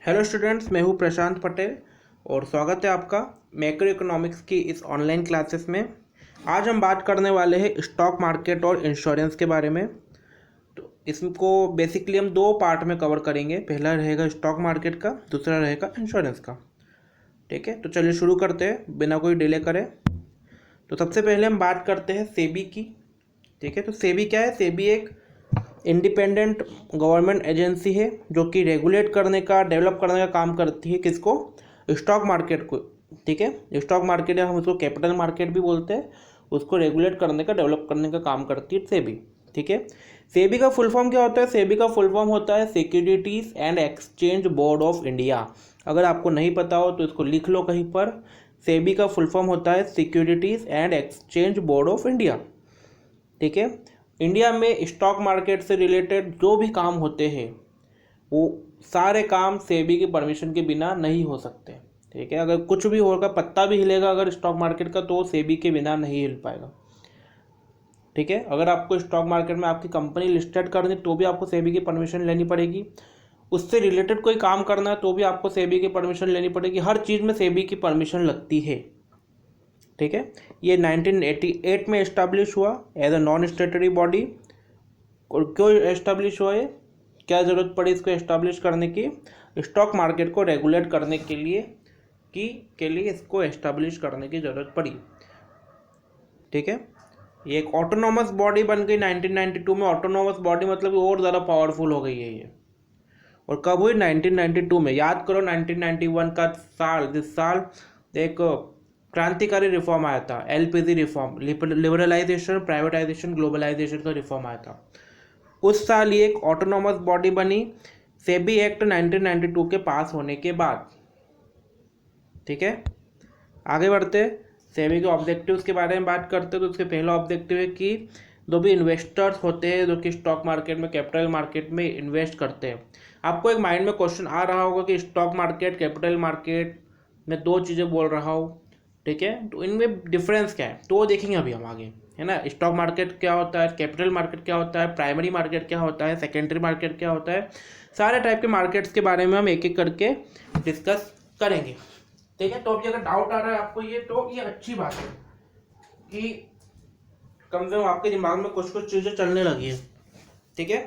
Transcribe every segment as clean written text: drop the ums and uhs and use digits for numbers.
Hello students, मैं हूं प्रशांत पटेल और स्वागत है आपका मैक्रो इकोनॉमिक्स की इस ऑनलाइन क्लासेस में। आज हम बात करने वाले हैं स्टॉक मार्केट और इंश्योरेंस के बारे में। तो इसको बेसिकली हम दो पार्ट में कवर करेंगे। पहला रहेगा स्टॉक मार्केट का, दूसरा रहेगा इंश्योरेंस का। ठीक है, तो चलिए शुरू करते हैं बिना कोई डिले करे। तो सबसे पहले हम बात करते हैं सेबी की। ठीक है, तो सेबी क्या है? सेबी एक इंडिपेंडेंट गवर्नमेंट एजेंसी है जो कि रेगुलेट करने का, डेवलप करने का काम करती है। किसको? स्टॉक मार्केट को। ठीक है, स्टॉक मार्केट या हम उसको कैपिटल मार्केट भी बोलते हैं, उसको रेगुलेट करने का, डेवलप करने का काम करती है सेबी। ठीक है, सेबी का फुल फॉर्म क्या होता है? सेबी का फुल फॉर्म होता है securities and exchange board of India. अगर आपको नहीं पता हो तो इसको लिख लो कहीं पर। सेबी का फुल फॉर्म होता है securities and exchange board of India. ठीक है, इंडिया में स्टॉक मार्केट से रिलेटेड जो भी काम होते हैं वो सारे काम सेबी की परमिशन के बिना नहीं हो सकते। ठीक है, अगर कुछ भी होगा, पत्ता भी हिलेगा अगर स्टॉक मार्केट का, तो सेबी के बिना नहीं हिल पाएगा। ठीक है, अगर आपको स्टॉक मार्केट में आपकी कंपनी लिस्टेड करनी तो भी आपको सेबी की परमिशन लेनी पड़ेगी। उससे रिलेटेड कोई काम करना है तो भी आपको सेबी की परमिशन लेनी पड़ेगी। हर चीज़ में सेबी की परमिशन लगती है। ठीक है, ये 1988 में इस्टेब्लिश हुआ as a non statutory body. और क्यों एस्टेब्लिश हुआ है, क्या ज़रूरत पड़ी इसको एस्टेब्लिश करने की? स्टॉक मार्केट को रेगुलेट करने के लिए इसको एस्टेब्लिश करने की ज़रूरत पड़ी। ठीक है, ये एक ऑटोनोमस बॉडी बन गई 1992 में। ऑटोनोमस बॉडी मतलब और ज़्यादा पावरफुल हो गई है ये। और कब हुई? 1992 में। याद करो 1991 का साल, जिस साल एक क्रांतिकारी रिफॉर्म आया था, LPG reform, liberalisation, privatisation, globalisation का रिफॉर्म आया था। उस साल ये एक ऑटोनोमस बॉडी बनी सेबी एक्ट 1992 के पास होने के बाद। ठीक है, आगे बढ़ते सेबी के ऑब्जेक्टिव्स के बारे में बात करते हैं। तो उसके पहला ऑब्जेक्टिव है कि जो भी इन्वेस्टर्स होते हैं जो कि स्टॉक मार्केट में, कैपिटल मार्केट में इन्वेस्ट करते हैं। आपको एक माइंड में क्वेश्चन आ रहा होगा कि स्टॉक मार्केट, कैपिटल मार्केट में दो चीज़ें बोल रहा हूँ। ठीक है, तो इनमें डिफरेंस क्या है तो वो देखेंगे अभी हम आगे, है ना। स्टॉक मार्केट क्या होता है, कैपिटल मार्केट क्या होता है, प्राइमरी मार्केट क्या होता है, सेकेंडरी मार्केट क्या होता है, सारे टाइप के मार्केट्स के बारे में हम एक एक करके डिस्कस करेंगे। ठीक है, तो अभी अगर डाउट आ रहा है आपको ये, तो ये अच्छी बात है कि कम से कम आपके दिमाग में कुछ कुछ चीज़ें चलने लगी है। ठीक है,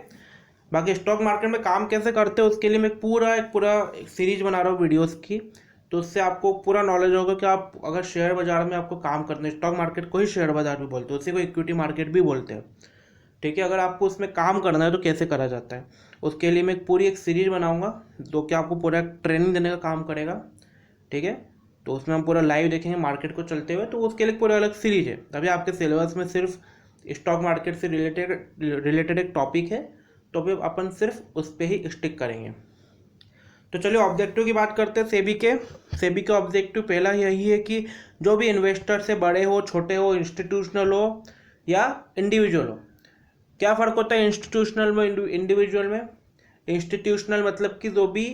बाकी स्टॉक मार्केट में काम कैसे करते हैं उसके लिए मैं एक पूरा सीरीज बना रहा हूँ वीडियोस की। तो उससे आपको पूरा नॉलेज होगा कि आप अगर शेयर बाजार में आपको काम करना है, स्टॉक मार्केट को ही शेयर बाजार भी बोलते हैं, उसी को इक्विटी मार्केट भी बोलते हैं। ठीक है, अगर आपको उसमें काम करना है तो कैसे करा जाता है, उसके लिए मैं एक सीरीज बनाऊंगा जो कि आपको पूरा ट्रेनिंग देने का काम करेगा। ठीक है, तो उसमें हम पूरा लाइव देखेंगे मार्केट को चलते हुए। तो उसके लिए पूरा अलग सीरीज है। अभी आपके सिलेबस में सिर्फ स्टॉक मार्केट से रिलेटेड एक टॉपिक है, तो अभी अपन सिर्फ उस पर ही स्टिक करेंगे। तो चलिए ऑब्जेक्टिव की बात करते हैं सेबी के ऑब्जेक्टिव पहला यही है कि जो भी इन्वेस्टर से बड़े हो, छोटे हो, इंस्टीट्यूशनल हो या इंडिविजुअल हो। क्या फ़र्क होता है इंस्टीट्यूशनल में, इंडिविजुअल में? इंस्टीट्यूशनल मतलब कि जो भी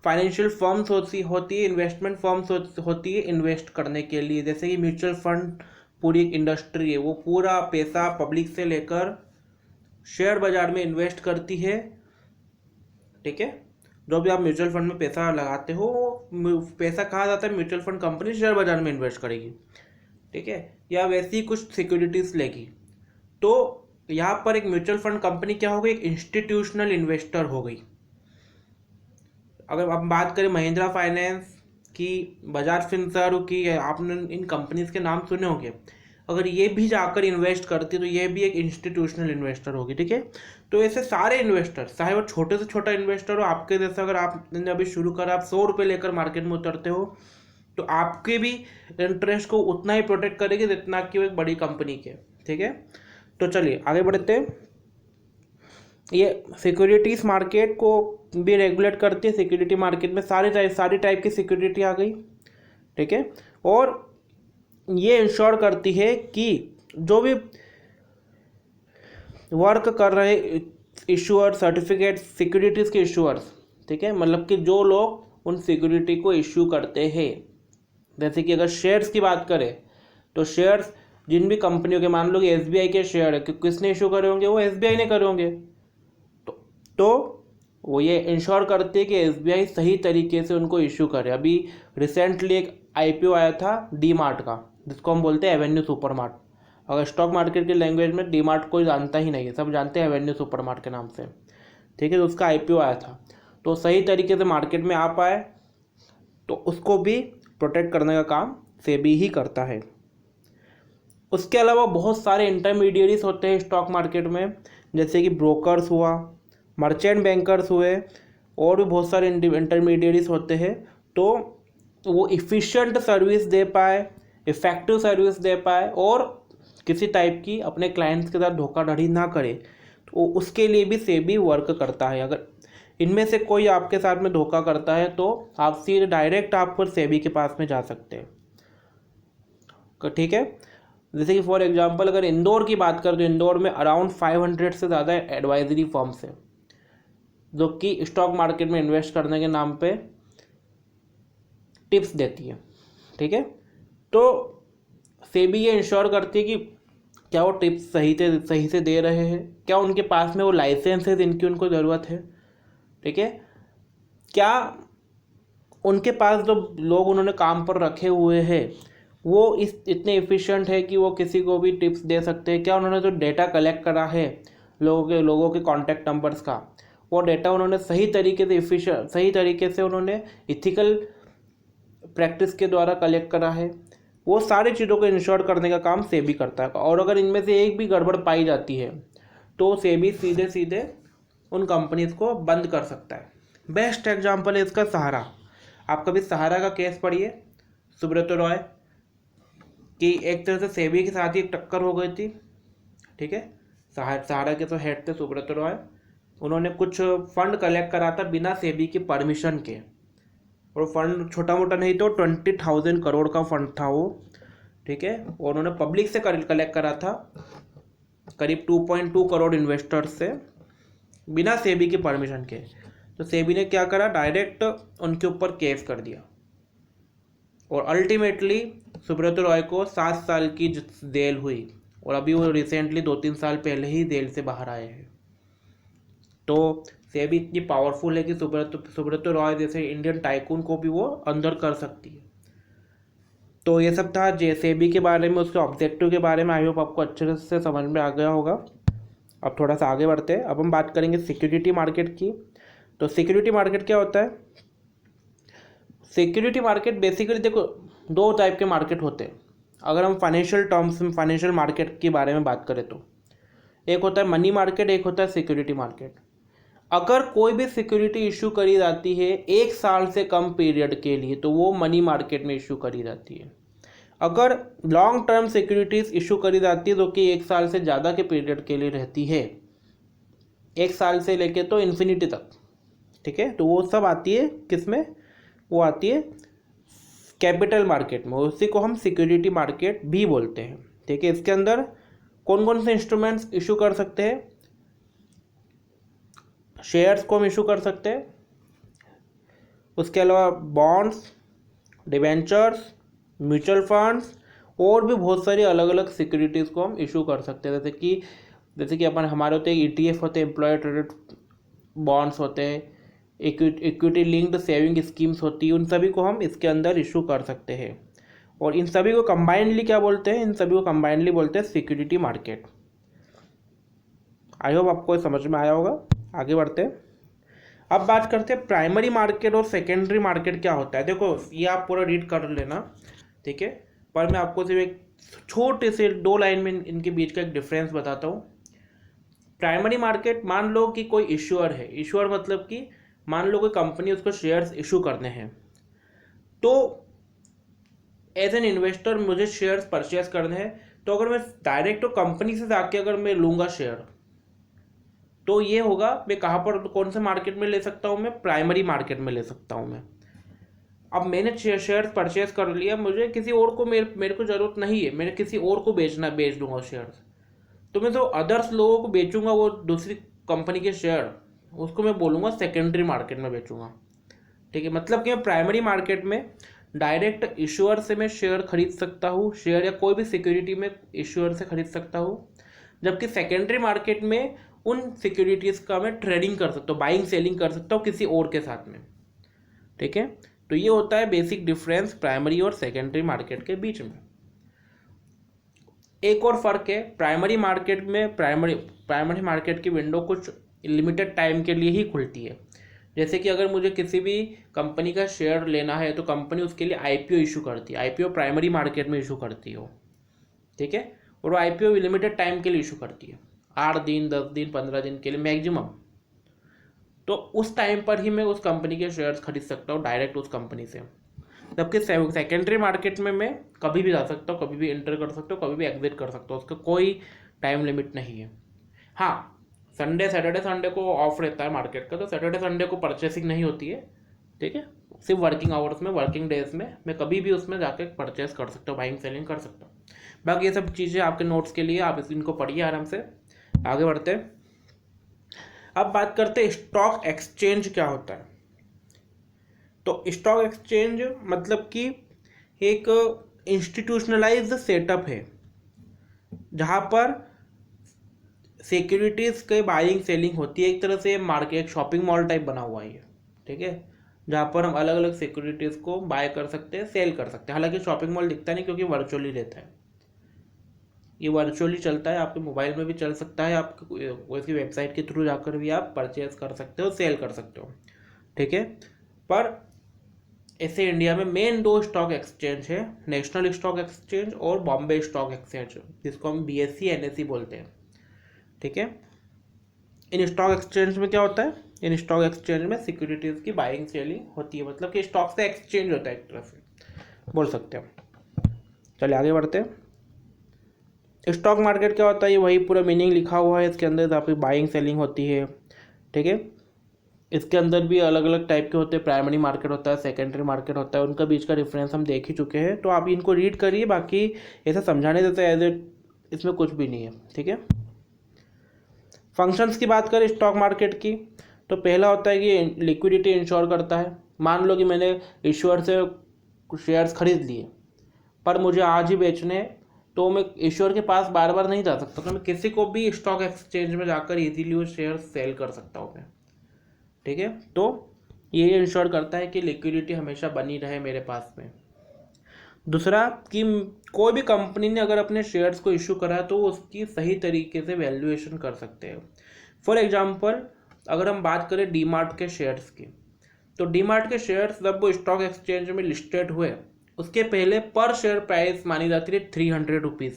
फाइनेंशियल फर्म्स होती है, इन्वेस्टमेंट फर्म्स होती है इन्वेस्ट करने के लिए। जैसे कि म्यूचुअल फंड पूरी एक इंडस्ट्री है, वो पूरा पैसा पब्लिक से लेकर शेयर बाजार में इन्वेस्ट करती है। ठीक है, जो भी आप म्यूचुअल फंड में पैसा लगाते हो, पैसा कहाँ जाता है? म्यूचुअल फंड कंपनी शेयर बाजार में इन्वेस्ट करेगी। ठीक है, या वैसी ही कुछ सिक्योरिटीज लेगी। तो यहाँ पर एक म्यूचुअल फंड कंपनी क्या हो गई? एक इंस्टीट्यूशनल इन्वेस्टर हो गई। अगर आप बात करें महिंद्रा फाइनेंस की, बजाज फिनसर्व की, आपने इन कंपनीज के नाम सुने होंगे। अगर ये भी जाकर इन्वेस्ट करती तो ये भी एक इंस्टीट्यूशनल इन्वेस्टर होगी। ठीक है, तो ऐसे सारे इन्वेस्टर, चाहे वो छोटे से छोटा इन्वेस्टर हो, आपके जैसा अगर आपने अभी शुरू करा, आप 100 रुपये लेकर मार्केट में उतरते हो, तो आपके भी इंटरेस्ट को उतना ही प्रोटेक्ट करेगी जितना कि वो एक बड़ी कंपनी के। ठीक है, तो चलिए आगे बढ़ते हैं। ये सिक्योरिटीज मार्केट को भी रेगुलेट करती है। सिक्योरिटी मार्केट में सारी टाइप की सिक्योरिटी आ गई। ठीक है, और ये इंश्योर करती है कि जो भी वर्क कर रहे इशूअर, सर्टिफिकेट, सिक्योरिटीज़ के इशूअर्स, ठीक है, मतलब कि जो लोग उन सिक्योरिटी को इश्यू करते हैं। जैसे कि अगर शेयर्स की बात करें तो शेयर्स जिन भी कंपनियों के, मान लो कि एसबीआई के शेयर है, किसने इशू करे होंगे? वो एसबीआई ने करे होंगे। तो वो ये इंश्योर करती है कि एसबीआई सही तरीके से उनको इशू करे। अभी रिसेंटली एक आईपीओ आया था डी मार्ट का, जिसको हम बोलते हैं एवेन्यू सुपर मार्ट। अगर स्टॉक मार्केट की लैंग्वेज में डी मार्ट कोई जानता ही नहीं है, सब जानते हैं एवेन्यू सुपर मार्ट के नाम से, ठीक है। तो उसका आईपीओ आया था, तो सही तरीके से मार्केट में आ पाए, तो उसको भी प्रोटेक्ट करने का काम सेबी ही करता है। उसके अलावा बहुत सारे इंटरमीडिएरीज होते हैं स्टॉक मार्केट में, जैसे कि ब्रोकर्स हुआ, मर्चेंट बैंकर्स हुए, और भी बहुत सारे इंटरमीडिएरीज होते हैं। तो वो इफ़िशिएंट सर्विस दे पाए, इफ़ेक्टिव सर्विस दे पाए, और किसी टाइप की अपने क्लाइंट्स के साथ धोखाधड़ी ना करे, तो उसके लिए भी सेबी वर्क करता है। अगर इनमें से कोई आपके साथ में धोखा करता है तो आप सीधे डायरेक्ट आप फिर सेबी के पास में जा सकते हैं, ठीक है। जैसे कि फॉर एग्जांपल अगर इंदौर की बात करें तो इंदौर में अराउंड 500 से ज़्यादा एडवाइजरी फर्म्स है, जो कि स्टॉक मार्केट में इन्वेस्ट करने के नाम पे टिप्स देती है, ठीक है। तो सेबी ये इंश्योर करती है कि क्या वो टिप्स सही से दे रहे हैं, क्या उनके पास में वो लाइसेंस है जिनकी उनको ज़रूरत है, ठीक है। क्या उनके पास जो लोग उन्होंने काम पर रखे हुए हैं वो इतने एफिशिएंट है कि वो किसी को भी टिप्स दे सकते हैं। क्या उन्होंने जो डेटा कलेक्ट करा है लोगों के कॉन्टैक्ट नंबर्स का, वो डेटा उन्होंने सही तरीके से उन्होंने इथिकल प्रैक्टिस के द्वारा कलेक्ट करा है। वो सारी चीज़ों को इंश्योर करने का काम सेबी करता है। और अगर इनमें से एक भी गड़बड़ पाई जाती है तो सेबी सीधे सीधे उन कंपनीज को बंद कर सकता है। बेस्ट एग्जांपल है इसका सहारा। आप कभी सहारा का केस पढ़िए, सुब्रत रॉय की एक तरह से सेबी के साथ ही एक टक्कर हो गई थी, ठीक है। सहारा के तो हेड थे सुब्रत रॉय, उन्होंने कुछ फंड कलेक्ट करा था बिना सेबी की परमिशन के, और फंड छोटा मोटा नहीं तो 20,000 करोड़ का फंड था वो, ठीक है। और उन्होंने पब्लिक से कलेक्ट करा था, करीब 2.2 करोड़ इन्वेस्टर्स से, बिना सेबी की परमिशन के। तो सेबी ने क्या करा, डायरेक्ट उनके ऊपर केस कर दिया, और अल्टीमेटली सुब्रत रॉय को 7 साल की जेल हुई, और अभी वो रिसेंटली 2-3 साल पहले ही जेल से बाहर आए हैं। तो सेबी इतनी पावरफुल है कि सुब्रत रॉय जैसे इंडियन टाइकून को भी वो अंदर कर सकती है। तो ये सब था सेबी के बारे में, उसके ऑब्जेक्टिव के बारे में। आई होप आपको अच्छे से समझ में आ गया होगा। अब थोड़ा सा आगे बढ़ते हैं। अब हम बात करेंगे सिक्योरिटी मार्केट की। तो सिक्योरिटी मार्केट क्या होता है? सिक्योरिटी मार्केट बेसिकली देखो, 2 टाइप के मार्केट होते हैं। अगर हम फाइनेंशियल टर्म्स में फाइनेंशियल मार्केट के बारे में बात करें तो एक होता है मनी मार्केट, एक होता है सिक्योरिटी मार्केट। अगर कोई भी सिक्योरिटी इशू करी जाती है 1 साल से कम पीरियड के लिए तो वो मनी मार्केट में इशू करी जाती है। अगर लॉन्ग टर्म सिक्योरिटीज इशू करी जाती है जो कि 1 साल से ज़्यादा के पीरियड के लिए रहती है, 1 साल से लेके तो इन्फिनिटी तक, ठीक है, तो वो सब आती है किसमें? वो आती है कैपिटल मार्केट में। उसी को हम सिक्योरिटी मार्केट भी बोलते हैं, ठीक है। इसके अंदर कौन कौन से इंस्ट्रूमेंट्स इशू कर सकते हैं? शेयर्स को हम इशू कर सकते हैं, उसके अलावा बॉन्ड्स, डिवेंचर्स, म्यूचुअल फंड्स, और भी बहुत सारी अलग अलग सिक्योरिटीज़ को हम इशू कर सकते हैं। जैसे कि अपन हमारे होते हैं ETF होते हैं, एम्प्लॉय ट्रेडेड बॉन्ड्स होते हैं, इक्विटी लिंक्ड सेविंग स्कीम्स होती है, उन सभी को हम इसके अंदर इशू कर सकते हैं। और इन सभी को कंबाइंडली क्या बोलते हैं? इन सभी को कंबाइंडली बोलते हैं सिक्योरिटी मार्केट। आई होप आपको समझ में आया होगा। आगे बढ़ते हैं। अब बात करते हैं प्राइमरी मार्केट और सेकेंडरी मार्केट क्या होता है। देखो ये आप पूरा रीड कर लेना, ठीक है, पर मैं आपको सिर्फ एक छोटे से 2 लाइन में इनके बीच का एक डिफरेंस बताता हूँ। प्राइमरी मार्केट, मान लो कि कोई इश्यूअर है, इश्यूअर मतलब कि मान लो कोई कंपनी उसको शेयर्स इशू करने हैं, तो एज एन इन्वेस्टर मुझे शेयर्स परचेज करने हैं, तो अगर मैं डायरेक्ट तो कंपनी से जाके अगर मैं लूँगा शेयर, तो ये होगा, मैं कहाँ पर कौन से मार्केट में ले सकता हूँ? मैं प्राइमरी मार्केट में ले सकता हूँ मैं। अब मैंने शेयर्स परचेज कर लिया, मुझे किसी और को मेरे को ज़रूरत नहीं है, मैंने किसी और को बेच दूंगा शेयर्स, तो मैं तो अदर्स लोगों को बेचूंगा वो दूसरी कंपनी के शेयर, उसको मैं बोलूँगा सेकेंडरी मार्केट में बेचूंगा, ठीक है। मतलब कि मैं प्राइमरी मार्केट में डायरेक्ट इश्यूअर से मैं शेयर खरीद सकता हूँ, शेयर या कोई भी सिक्योरिटी में इश्यूअर से खरीद सकता हूँ, जबकि सेकेंडरी मार्केट में उन सिक्योरिटीज़ का मैं ट्रेडिंग कर सकता हूँ, बाइंग सेलिंग कर सकता हूँ किसी और के साथ में। ठीक है, तो ये होता है बेसिक डिफरेंस प्राइमरी और सेकेंडरी मार्केट के बीच में। एक और फ़र्क है, प्राइमरी मार्केट में प्राइमरी मार्केट की विंडो कुछ लिमिटेड टाइम के लिए ही खुलती है। जैसे कि अगर मुझे किसी भी कंपनी का शेयर लेना है तो कंपनी उसके लिए आईपीओ इशू करती है, आईपीओ प्राइमरी मार्केट में इशू करती हो। ठीक है, और वो आईपीओ लिमिटेड टाइम के लिए इशू करती है, 8 दिन 10 दिन 15 दिन के लिए मैक्सिमम। तो उस टाइम पर ही मैं उस कंपनी के शेयर्स खरीद सकता हूँ डायरेक्ट उस कंपनी से। जबकि सेकेंडरी मार्केट में मैं कभी भी जा सकता हूँ, कभी भी एंटर कर सकता हूँ, कभी भी एग्जिट कर सकता हूँ, उसका कोई टाइम लिमिट नहीं है। हाँ, सैटरडे संडे को ऑफ रहता है मार्केट का, तो सैटरडे संडे को परचेसिंग नहीं होती है। ठीक है, सिर्फ वर्किंग आवर्स में, वर्किंग डेज में मैं कभी भी उसमें जाके परचेस कर सकता हूँ, बाइंग सेलिंग कर सकता हूँ। बाकी ये सब चीज़ें आपके नोट्स के लिए, आप इनको पढ़िए आराम से। आगे बढ़ते हैं। अब बात करते हैं स्टॉक एक्सचेंज क्या होता है। तो स्टॉक एक्सचेंज मतलब कि एक इंस्टीट्यूशनलाइज्ड सेटअप है जहाँ पर सिक्योरिटीज़ के बाइंग सेलिंग होती है। एक तरह से मार्केट शॉपिंग मॉल टाइप बना हुआ है ये। ठीक है, जहाँ पर हम अलग अलग सिक्योरिटीज़ को बाय कर सकते हैं, सेल कर सकते हैं। हालांकि शॉपिंग मॉल दिखता नहीं क्योंकि वर्चुअली रहता है, ये वर्चुअली चलता है, आपके मोबाइल में भी चल सकता है, आप उसकी वेबसाइट के थ्रू जाकर भी आप परचेज कर सकते हो, सेल कर सकते हो। ठीक है, पर ऐसे इंडिया में मेन 2 स्टॉक एक्सचेंज है, नेशनल स्टॉक एक्सचेंज और बॉम्बे स्टॉक एक्सचेंज, जिसको हम BSE NSE बोलते हैं। ठीक है, इन स्टॉक एक्सचेंज में क्या होता है, इन स्टॉक एक्सचेंज में सिक्योरिटीज़ की बाइंग सेलिंग होती है, मतलब कि स्टॉक से एक्सचेंज होता है एक तरह से बोल सकते हैं। चलिए आगे बढ़ते हैं। स्टॉक मार्केट क्या होता है, ये वही पूरा मीनिंग लिखा हुआ है इसके अंदर, आपकी बाइंग सेलिंग होती है। ठीक है, इसके अंदर भी अलग अलग टाइप के होते हैं, प्राइमरी मार्केट होता है, सेकेंडरी मार्केट होता है, उनका बीच का डिफरेंस हम देख ही चुके हैं, तो आप इनको रीड करिए। बाकी ऐसा समझाने देते एज ए इसमें कुछ भी नहीं है। ठीक है, फंक्शंस की बात करें स्टॉक मार्केट की, तो पहला होता है कि लिक्विडिटी इंश्योर करता है। मान लो कि मैंने इश्योर से कुछ शेयर्स खरीद लिए पर मुझे आज ही बेचने हैं, तो मैं इश्योर के पास बार बार नहीं जा सकता, तो मैं किसी को भी स्टॉक एक्सचेंज में जाकर इजीली वो शेयर सेल कर सकता हूँ मैं। ठीक है, तो ये इंश्योर करता है कि लिक्विडिटी हमेशा बनी रहे मेरे पास में। दूसरा कि कोई भी कंपनी ने अगर अपने शेयर्स को इशू करा है तो उसकी सही तरीके से वैल्यूएशन कर सकते हैं। फॉर एग्जांपल अगर हम बात करें डीमार्ट के शेयर्स की, तो डीमार्ट के शेयर्स जब वो स्टॉक एक्सचेंज में लिस्टेड हुए उसके पहले पर शेयर प्राइस मानी जाती थी 300 रुपीज़,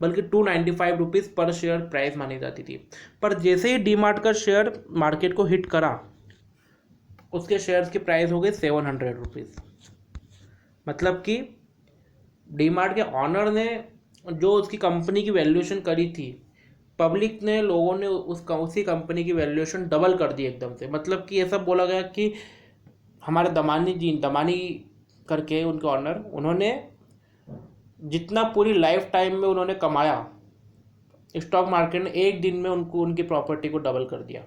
बल्कि 295 रुपीज़ पर शेयर प्राइस मानी जाती थी। पर जैसे ही डीमार्ट का शेयर मार्केट को हिट करा उसके शेयर्स की प्राइस हो गई 700 रुपीज़। मतलब कि डीमार्ट के ऑनर ने जो उसकी कंपनी की वैल्यूएशन करी थी, पब्लिक ने, लोगों ने उसी कंपनी की वैल्यूएशन डबल कर दी एकदम से। मतलब कि ये सब बोला गया कि हमारे दमानी करके उनके ऑनर, उन्होंने जितना पूरी लाइफ टाइम में उन्होंने कमाया स्टॉक मार्केट ने एक दिन में उनको उनकी प्रॉपर्टी को डबल कर दिया।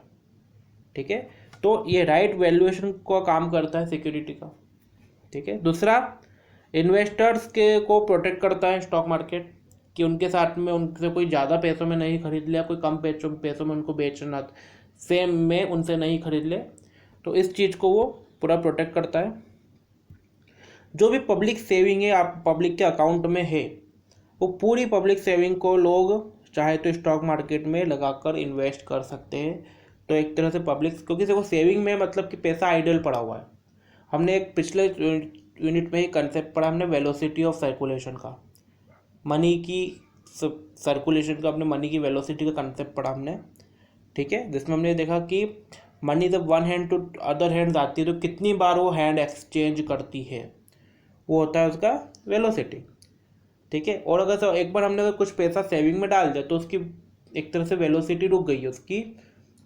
ठीक है, तो ये राइट वैल्यूएशन का काम करता है सिक्योरिटी का। ठीक है, दूसरा इन्वेस्टर्स के को प्रोटेक्ट करता है स्टॉक मार्केट, कि उनके साथ में उनसे कोई ज़्यादा पैसों में नहीं खरीद लिया, कोई कम पैसों में उनको बेचना, सेम में उनसे नहीं खरीद ले, तो इस चीज़ को वो पूरा प्रोटेक्ट करता है। जो भी पब्लिक सेविंग है आप पब्लिक के अकाउंट में है, वो पूरी पब्लिक सेविंग को लोग चाहे तो स्टॉक मार्केट में लगाकर इन्वेस्ट कर सकते हैं। तो एक तरह से पब्लिक, क्योंकि देखो सेविंग में मतलब कि पैसा आइडल पड़ा हुआ है। हमने एक पिछले यूनिट में ही कंसेप्ट पढ़ा हमने, वेलोसिटी ऑफ सर्कुलेशन का, मनी की सर्कुलेशन का, अपने मनी की वेलोसिटी का कंसेप्ट पढ़ा हमने। ठीक है, जिसमें हमने देखा कि मनी जब one hand to other hand आती है तो कितनी बार वो हैंड एक्सचेंज करती है, वो होता है उसका वेलोसिटी। ठीक है, और अगर एक बार हमने कुछ पैसा सेविंग में डाल दिया तो उसकी एक तरह से वेलोसिटी रुक गई है, उसकी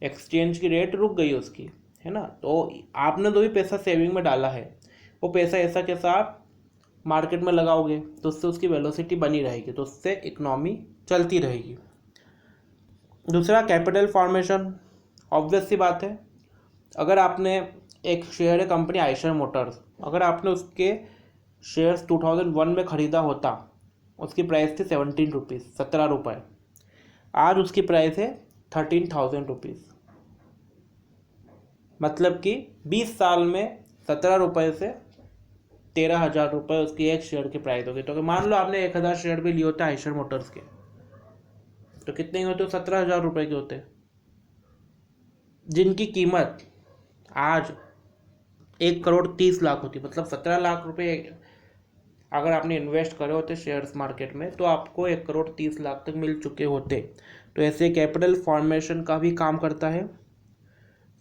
एक्सचेंज की रेट रुक गई है उसकी, है ना। तो आपने जो भी पैसा सेविंग में डाला है वो पैसा ऐसा कैसा आप मार्केट में लगाओगे तो उससे उसकी वेलोसिटी बनी रहेगी, तो उससे इकोनॉमी चलती रहेगी। दूसरा कैपिटल फॉर्मेशन, ऑब्वियस सी बात है, अगर आपने एक शेयर है कंपनी आइशर मोटर्स, अगर आपने उसके शेयर्स 2001 में ख़रीदा होता, उसकी प्राइस थी 17 रुपीज़, 17 रुपये। आज उसकी प्राइस है 13,000 रुपीज़। मतलब कि 20 साल में 17 रुपये से 13,000 रुपये उसकी एक शेयर की प्राइस होगी। तो मान लो आपने 1,000 शेयर भी लिए होते आइशर मोटर्स के, तो कितने होते? 17,000 रुपये के होते, जिनकी कीमत आज 1,30,00,000 होती। मतलब 17 लाख रुपये अगर आपने इन्वेस्ट करे होते शेयर्स मार्केट में, तो आपको 1,30,00,000 तक मिल चुके होते। तो ऐसे कैपिटल फॉर्मेशन का भी काम करता है।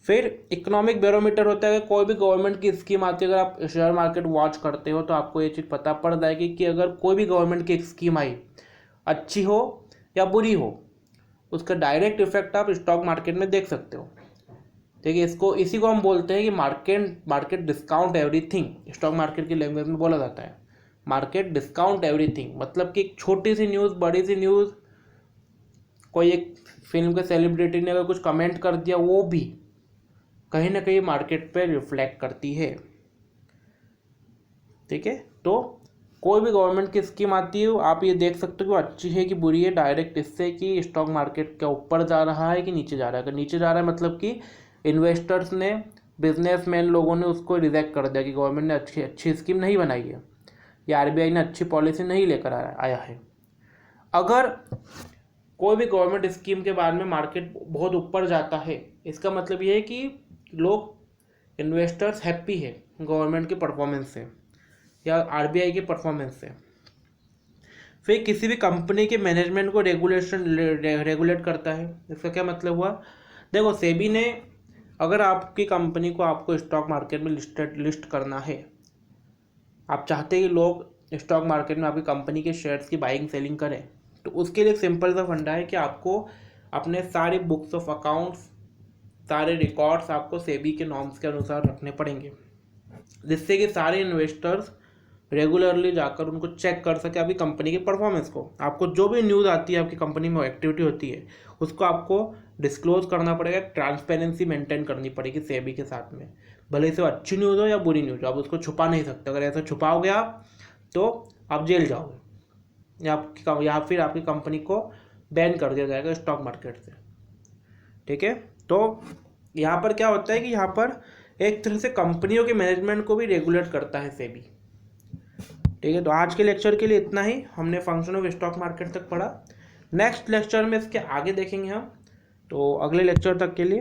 फिर इकोनॉमिक बैरोमीटर होता है कि कोई भी गवर्नमेंट की स्कीम आती है, अगर आप शेयर मार्केट वॉच करते हो तो आपको ये चीज़ पता पड़ जाएगी कि अगर कोई भी गवर्नमेंट की स्कीम आई, अच्छी हो या बुरी हो, उसका डायरेक्ट इफेक्ट आप स्टॉक मार्केट में देख सकते हो। ठीक है, इसी को हम बोलते हैं कि market discount everything. Stock market की लैंग्वेज में बोला जाता है मार्केट डिस्काउंट एवरीथिंग। मतलब कि एक छोटी सी न्यूज़, बड़ी सी न्यूज़, कोई एक फिल्म के सेलिब्रिटी ने अगर कुछ कमेंट कर दिया, वो भी कहीं ना कहीं मार्केट पे रिफ्लेक्ट करती है। ठीक है, तो कोई भी गवर्नमेंट की स्कीम आती है, आप ये देख सकते हो कि अच्छी है कि बुरी है, डायरेक्ट इससे कि स्टॉक मार्केट के ऊपर जा रहा है कि नीचे जा रहा है। अगर नीचे जा रहा है मतलब कि इन्वेस्टर्स ने, बिजनेसमैन लोगों ने उसको रिजेक्ट कर दिया कि गवर्नमेंट ने अच्छी स्कीम नहीं बनाई है या आरबीआई ने अच्छी पॉलिसी नहीं लेकर आया है। अगर कोई भी गवर्नमेंट स्कीम के बाद में मार्केट बहुत ऊपर जाता है, इसका मतलब ये है कि लोग, इन्वेस्टर्स हैप्पी है गवर्नमेंट के परफॉर्मेंस से या आरबीआई के परफॉर्मेंस से। फिर किसी भी कंपनी के मैनेजमेंट को रेगुलेट करता है। इसका क्या मतलब हुआ? देखो, सेबी ने अगर आपकी कंपनी को आपको स्टॉक मार्केट में लिस्ट करना है, आप चाहते हैं कि लोग स्टॉक मार्केट में आपकी कंपनी के शेयर्स की बाइंग सेलिंग करें, तो उसके लिए सिंपल सा फंडा है कि आपको अपने सारे बुक्स ऑफ अकाउंट्स, सारे रिकॉर्ड्स आपको सेबी के नॉर्म्स के अनुसार रखने पड़ेंगे, जिससे कि सारे इन्वेस्टर्स रेगुलरली जाकर उनको चेक कर सके आपकी कंपनी के परफॉर्मेंस को। आपको जो भी न्यूज़ आती है, आपकी कंपनी में एक्टिविटी होती है, उसको आपको डिस्क्लोज करना पड़ेगा, ट्रांसपेरेंसी मेंटेन करनी पड़ेगी सेबी के साथ में। भले से अच्छी न्यूज़ हो या बुरी न्यूज़ हो, आप उसको छुपा नहीं सकते। अगर ऐसा छुपाओगे आप तो आप जेल जाओगे या फिर आपकी कंपनी को बैन कर दिया जाएगा स्टॉक मार्केट से। ठीक है, तो यहाँ पर क्या होता है कि यहाँ पर एक तरह से कंपनियों के मैनेजमेंट को भी रेगुलेट करता है सेबी। ठीक है, तो आज के लेक्चर के लिए इतना ही। हमने फंक्शन ऑफ स्टॉक मार्केट तक पढ़ा। नेक्स्ट लेक्चर में इसके आगे देखेंगे हम। तो अगले लेक्चर तक के लिए